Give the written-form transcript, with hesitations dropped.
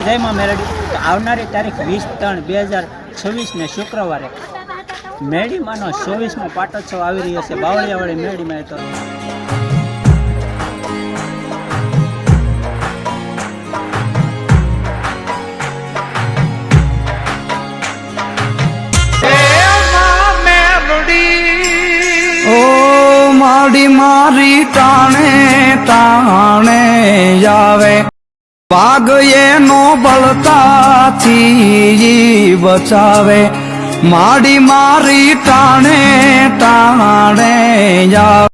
જય માં મેલડી આવનારી તારીખ 20/3/2026 ને શુક્રવારે મેડીમાંનો 24મો પાટોત્સવ આવી રહ્યો છે બાવળિયાવાળી મેડીમાં. તો ઓ માડી મારી ટાણે ટાણે આવે વાઘ એનો બળતાથી બચાવે માડી મારી ટાણે ટાણે આવે.